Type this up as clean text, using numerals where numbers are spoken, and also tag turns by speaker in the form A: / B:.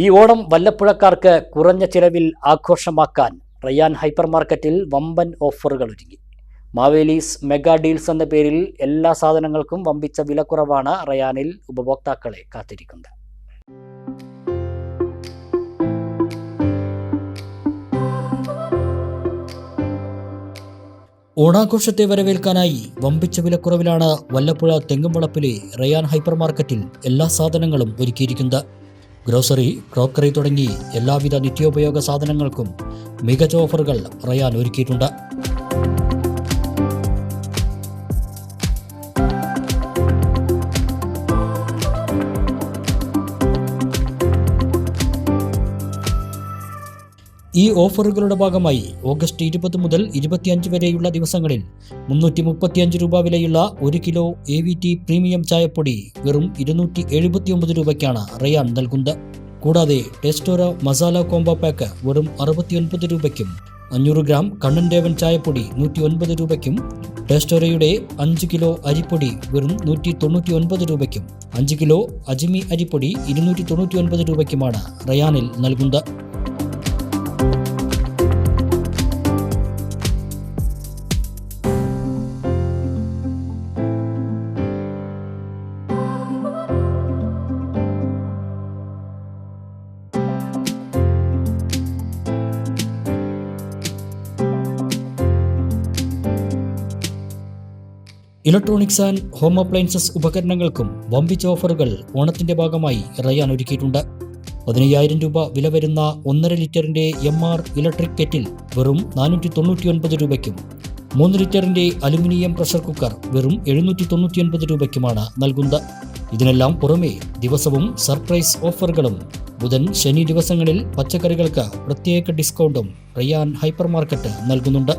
A: ഈ ഓണം വല്ലപ്പുഴക്കാർക്ക് കുറഞ്ഞ ചിലവിൽ ആഘോഷമാക്കാൻ റയാൻ ഹൈപ്പർ മാർക്കറ്റിൽ വമ്പൻ ഓഫറുകൾ ഒരുങ്ങി. മാവേലീസ് മെഗാ ഡീൽസ് എന്ന പേരിൽ എല്ലാ സാധനങ്ങൾക്കും വമ്പിച്ച വിലക്കുറവാണ് റയാനിൽ ഉപഭോക്താക്കളെ കാത്തിരിക്കുന്നത്. ഓണാഘോഷത്തെ വരവേൽക്കാനായി വമ്പിച്ച വിലക്കുറവിലാണ് വല്ലപ്പുഴ തെങ്ങുംവളപ്പിലെ റയാൻ ഹൈപ്പർ മാർക്കറ്റിൽ എല്ലാ സാധനങ്ങളും ഒരുക്കിയിരിക്കുന്നത്. ഗ്രോസറി, ക്രോക്കറി തുടങ്ങി എല്ലാവിധ നിത്യോപയോഗ സാധനങ്ങൾക്കും മികച്ച ഓഫറുകൾ റയാൻ ഒരുക്കിയിട്ടുണ്ട്. ഈ ഓഫറുകളുടെ ഭാഗമായി ഓഗസ്റ്റ് 20 മുതൽ 25 വരെയുള്ള ദിവസങ്ങളിൽ 335 രൂപ വിലയുള്ള 1 കിലോ AVT പ്രീമിയം ചായപ്പൊടി വെറും 279 രൂപയ്ക്കാണ് റയാൻ നൽകുന്നത്. കൂടാതെ ടെസ്റ്റോറ മസാല കോംബോ പാക്ക് വെറും 69 രൂപയ്ക്കും 500 ഗ്രാം കണ്ണൻ ദേവൻ ചായപ്പൊടി 109 രൂപയ്ക്കും ടെസ്റ്റോറയുടെ 5 കിലോ അരിപ്പൊടി വെറും 199 രൂപയ്ക്കും 5 കിലോ അജ്മി അരിപ്പൊടി 299 രൂപയ്ക്കുമാണ് റയാനിൽ നൽകുന്നത്. ഇലക്ട്രോണിക്സ് ആൻഡ് ഹോം അപ്ലയൻസസ് ഉപകരണങ്ങൾക്കും വമ്പിച്ച ഓഫറുകൾ ഓണത്തിന്റെ ഭാഗമായി റയാൻ ഒരുക്കിയിട്ടുണ്ട്. 15,000 രൂപ വില വരുന്ന 1.5 ലിറ്ററിന്റെ MR ഇലക്ട്രിക് കെറ്റിൽ വെറും 499 രൂപയ്ക്കും 3 ലിറ്ററിന്റെ അലുമിനിയം പ്രഷർ കുക്കർ വെറും 799 രൂപയ്ക്കുമാണ് നൽകുന്നത്. ഇതിനെല്ലാം പുറമെ ദിവസവും സർപ്രൈസ് ഓഫറുകളും ബുധൻ, ശനി ദിവസങ്ങളിൽ പച്ചക്കറികൾക്ക് പ്രത്യേക ഡിസ്കൗണ്ടും റയാൻ ഹൈപ്പർ മാർക്കറ്റ് നൽകുന്നുണ്ട്.